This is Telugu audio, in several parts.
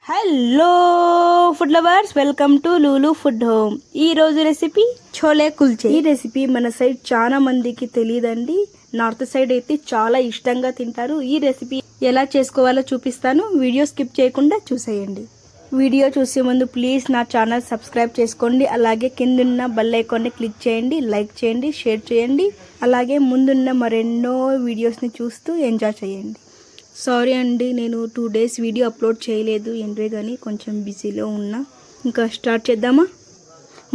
Hello food lovers, welcome to Lulu food home. ఈ రోజు రెసిపీ చోలే కుల్చే. ఈ రెసిపీ మన సైడ్ చాలా మందికి తెలియదండి. నార్త్ సైడ్ అయితే చాలా ఇష్టంగా తింటారు. ఈ రెసిపీ ఎలా చేసుకోవాలో చూపిస్తాను. వీడియో స్కిప్ చేయకుండా చూసేయండి. వీడియో చూసే ముందు ప్లీజ్ నా ఛానల్ సబ్స్క్రైబ్ చేసుకోండి. అలాగే కిందున్న బెల్ ఐకాన్ని క్లిక్ చేయండి, లైక్ చేయండి, షేర్ చేయండి. అలాగే ముందున్న మరెన్నో వీడియోస్ని చూస్తూ ఎంజాయ్ చేయండి. సారీ అండి, నేను 2 days వీడియో అప్లోడ్ చేయలేదు. ఎందుకే కానీ కొంచెం బిజీలో ఉన్నా. ఇంకా స్టార్ట్ చేద్దామా?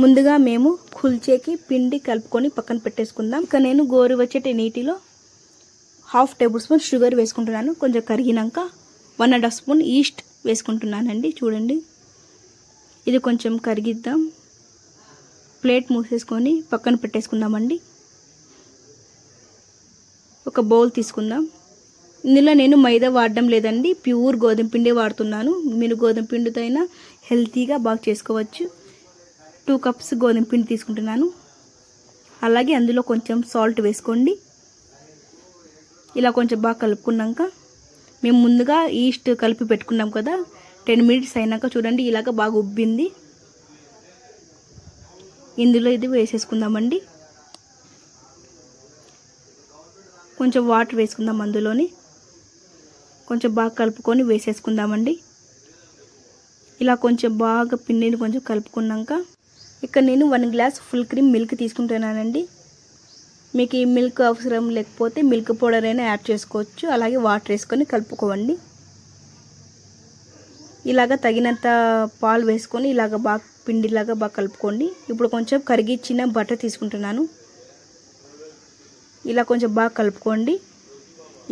ముందుగా మేము కుల్చేకి పిండి కలుపుకొని పక్కన పెట్టేసుకుందాం. ఇంకా నేను గోరువెచ్చటి నీటిలో 1/2 tablespoon షుగర్ వేసుకుంటున్నాను. కొంచెం కరిగినాక 1.5 స్పూన్ ఈస్ట్ వేసుకుంటున్నానండి. చూడండి, ఇది కొంచెం కరిగిద్దాం. ప్లేట్ మూసేసుకొని పక్కన పెట్టేసుకుందామండి. ఒక బౌల్ తీసుకుందాం. ఇందులో నేను మైదా వాడడం లేదండి, ప్యూర్ గోధుమ పిండి వాడుతున్నాను. మీరు గోధుమ పిండితో అయినా హెల్తీగా బాగా చేసుకోవచ్చు. 2 cups గోధుమ పిండి తీసుకుంటున్నాను. అలాగే అందులో కొంచెం సాల్ట్ వేసుకోండి. ఇలా కొంచెం బాగా కలుపుకున్నాక మేము ముందుగా ఈస్ట్ కలిపి పెట్టుకున్నాం కదా, 10 minutes అయినాక చూడండి ఇలాగ బాగా ఉబ్బింది. ఇందులో ఇది వేసేసుకుందామండి. కొంచెం వాటర్ వేసుకుందాం. అందులోని కొంచెం బాగా కలుపుకొని వేసేసుకుందామండి. ఇలా కొంచెం బాగా పిండిని కొంచెం కలుపుకున్నాక ఇక్కడ నేను 1 glass ఫుల్ క్రీమ్ మిల్క్ తీసుకుంటున్నానండి. మీకు ఈ మిల్క్ అవసరం లేకపోతే మిల్క్ పౌడర్ అయినా యాడ్ చేసుకోవచ్చు. అలాగే వాటర్ వేసుకొని కలుపుకోండి. ఇలాగ తగినంత పాలు వేసుకొని ఇలాగ బాగా పిండిలాగా బాగా కలుపుకోండి. ఇప్పుడు కొంచెం కరిగిచ్చిన బటర్ తీసుకుంటున్నాను. ఇలా కొంచెం బాగా కలుపుకోండి.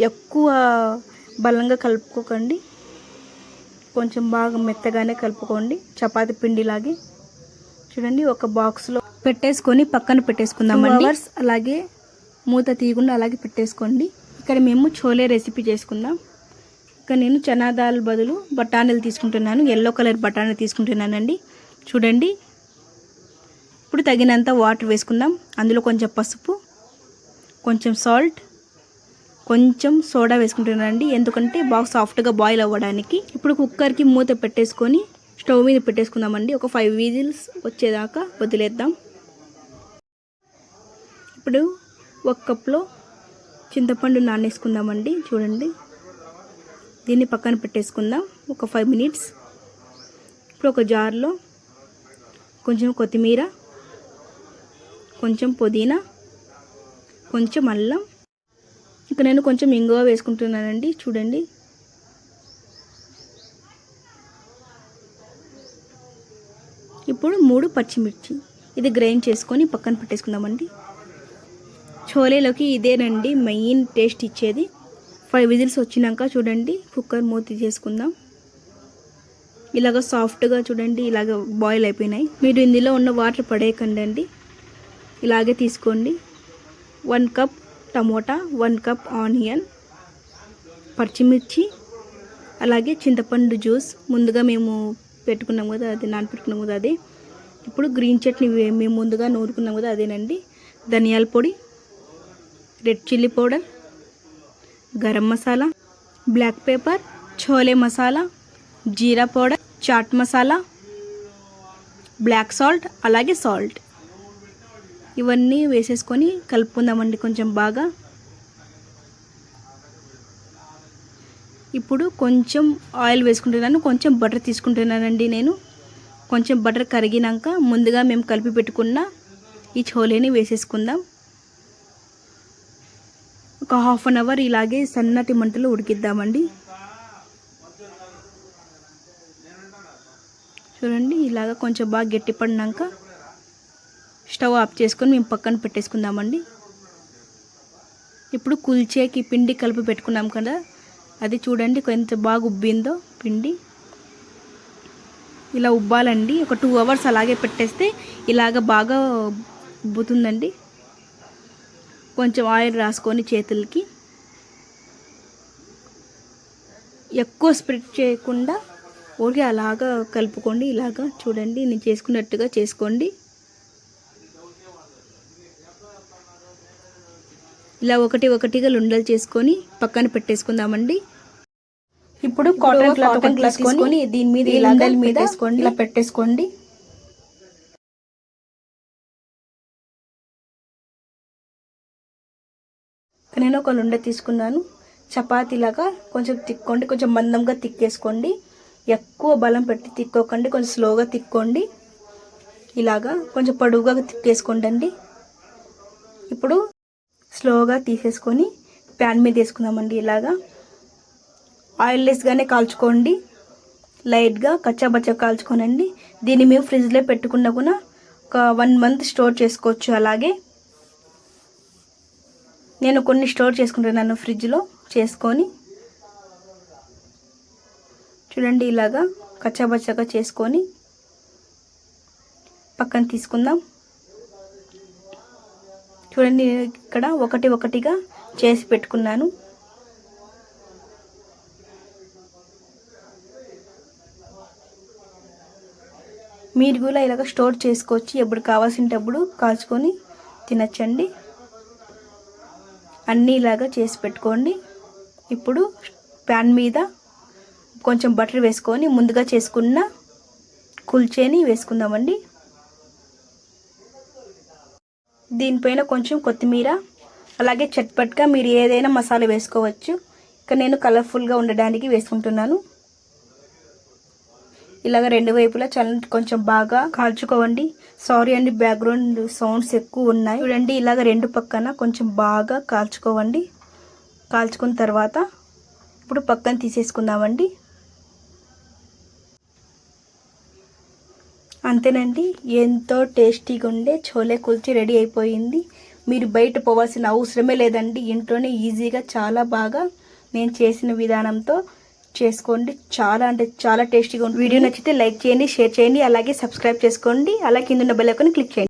ఎక్కువ బలంగా కలుపుకోకండి, కొంచెం బాగా మెత్తగానే కలుపుకోండి, చపాతి పిండిలాగే. చూడండి, ఒక బాక్స్లో పెట్టేసుకొని పక్కన పెట్టేసుకుందామండి. 2 hours అలాగే మూత తీయకుండా అలాగే పెట్టేసుకోండి. ఇక్కడ మేము చోలే రెసిపీ చేసుకుందాం. ఇక్కడ నేను చనా దాల్ బదులు బఠానీలు తీసుకుంటున్నాను. ఎల్లో కలర్ బఠానీ తీసుకుంటున్నానండి. చూడండి, ఇప్పుడు తగినంత వాటర్ వేసుకుందాం. అందులో కొంచెం పసుపు, కొంచెం సాల్ట్, కొంచెం సోడా వేసుకుంటున్నానండి, ఎందుకంటే బాగా సాఫ్ట్గా బాయిల్ అవ్వడానికి. ఇప్పుడు కుక్కర్కి మూత పెట్టేసుకొని స్టవ్ మీద పెట్టేసుకుందామండి. ఒక 5 whistles వచ్చేదాకా వదిలేద్దాం. ఇప్పుడు 1 కప్లో చింతపండు నానేసుకుందామండి. చూడండి, దీన్ని పక్కన పెట్టేసుకుందాం ఒక 5 minutes. ఇప్పుడు ఒక జార్లో కొంచెం కొత్తిమీర, కొంచెం పుదీనా, కొంచెం అల్లం, ఇక నేను కొంచెం ఇంగువ వేసుకుంటున్నానండి. చూడండి, ఇప్పుడు 3 పచ్చిమిర్చి ఇది గ్రైండ్ చేసుకొని పక్కన పెట్టేసుకుందామండి. చోలేలోకి ఇదేనండి మెయిన్ టేస్ట్ ఇచ్చేది. 5 whistles వచ్చినాక చూడండి కుక్కర్ మూత చేసుకుందాం. ఇలాగ సాఫ్ట్గా చూడండి ఇలాగ బాయిల్ అయిపోయినాయి. మీరు ఇందులో ఉన్న వాటర్ పడేయకండి అండి, ఇలాగే తీసుకోండి. 1 cup టమోటా, 1 cup ఆనియన్, పచ్చిమిర్చి, అలాగే చింతపండు జ్యూస్ ముందుగా మేము పెట్టుకున్నాం కదా, అది నానపెట్టుకున్నాం కదా అదే. ఇప్పుడు గ్రీన్ చట్నీ మేము ముందుగా నూరుకున్నాం కదా అదేనండి. ధనియాల పొడి, red chilli powder, garam masala, black pepper, chole masala, jeera powder, chaat masala, black salt, అలాగే సాల్ట్, ఇవన్నీ వేసేసుకొని కలుపుకుందామండి కొంచెం బాగా. ఇప్పుడు కొంచెం ఆయిల్ వేసుకుంటున్నాను, కొంచెం బటర్ తీసుకుంటున్నానండి నేను. కొంచెం బటర్ కరిగినాక ముందుగా మేము కలిపి పెట్టుకున్న ఈ చోలేని వేసేసుకుందాం. ఒక 1/2 hour ఇలాగే సన్నటి మంటలో ఉడికిద్దామండి. చూడండి, ఇలాగ కొంచెం బాగా గట్టిపడినాక స్టవ్ ఆఫ్ చేసుకొని మేము పక్కన పెట్టేసుకుందామండి. ఇప్పుడు కుల్చేకి పిండి కలిపి పెట్టుకున్నాం కదా, అది చూడండి కొంచెం బాగా ఉబ్బిందో పిండి. ఇలా ఉబ్బాలండి. ఒక 2 hours అలాగే పెట్టేస్తే ఇలాగ బాగా ఉబ్బుతుందండి. కొంచెం ఆయిల్ రాసుకొని చేతులకి, ఎక్కువ స్ప్రెడ్ చేయకుండా ఊరికే అలాగా కలుపుకోండి. ఇలాగా చూడండి నేను చేసుకున్నట్టుగా చేసుకోండి. ఇలా ఒకటి ఒకటిగా లుండలు చేసుకొని పక్కన పెట్టేసుకుందామండి. ఇప్పుడు కాటన్ క్లాత్ తీసుకొని దీని మీద ఇలా పెట్టేసుకోండి. నేను ఒక లుండ తీసుకున్నాను. చపాతీలాగా కొంచెం తిక్కోండి, కొంచెం మందంగా తిక్కేసుకోండి. ఎక్కువ బలం పెట్టి తిక్కోకండి, కొంచెం స్లోగా తిక్కోండి. ఇలాగా కొంచెం పొడువుగా తిక్కేసుకోండి. ఇప్పుడు స్లోగా తీసేసుకొని ప్యాన్ మీద వేసుకుందామండి. ఇలాగా ఆయిల్లెస్గానే కాల్చుకోండి, లైట్గా కచ్చాబచ్చా కాల్చుకోనండి. దీన్ని మేము ఫ్రిడ్జ్లో పెట్టుకున్నా కూడా ఒక 1 మంత్ స్టోర్ చేసుకోవచ్చు. అలాగే నేను కొన్ని స్టోర్ చేసుకుంటున్నాను ఫ్రిడ్జ్లో చేసుకొని. చూడండి, ఇలాగా కచ్చాబచ్చాగా చేసుకొని పక్కన తీసుకుందాం. చూడండి, ఇక్కడ ఒకటిగా చేసి పెట్టుకున్నాను. మీరు కూడా ఇలాగ స్టోర్ చేసుకోవచ్చు, ఎప్పుడు కావాల్సినప్పుడు కాల్చుకొని తినచ్చండి. అన్నీ ఇలాగా చేసి పెట్టుకోండి. ఇప్పుడు ప్యాన్ మీద కొంచెం బటర్ వేసుకొని ముందుగా చేసుకున్న కుల్చేని వేసుకుందామండి. దీనిపైన కొంచెం కొత్తిమీర, అలాగే చట్పట్గా మీరు ఏదైనా మసాలా వేసుకోవచ్చు. ఇక్కడ నేను కలర్ఫుల్గా ఉండడానికి వేసుకుంటున్నాను. ఇలాగ 2 వైపులా కొంచెం బాగా కాల్చుకోవండి. సారీ అండి, బ్యాక్గ్రౌండ్ సౌండ్స్ ఎక్కువ ఉన్నాయి. చూడండి, ఇలాగ 2 పక్కన కొంచెం బాగా కాల్చుకోవండి. కాల్చుకున్న తర్వాత ఇప్పుడు పక్కన తీసేసుకుందామండి. అంతేనండి, ఎంతో టేస్టీగా ఉండే చోలే కుల్చీ రెడీ అయిపోయింది. మీరు బయట పోవాల్సిన అవసరమే లేదండి. ఇంట్లోనే ఈజీగా చాలా బాగా నేను చేసిన విధానంతో చేసుకోండి. చాలా అంటే చాలా టేస్టీగా ఉంటుంది. వీడియో నచ్చితే లైక్ చేయండి, షేర్ చేయండి, అలాగే సబ్స్క్రైబ్ చేసుకోండి. అలాగే కింద ఉన్న బెల్ ఐకాన్ క్లిక్ చేయండి.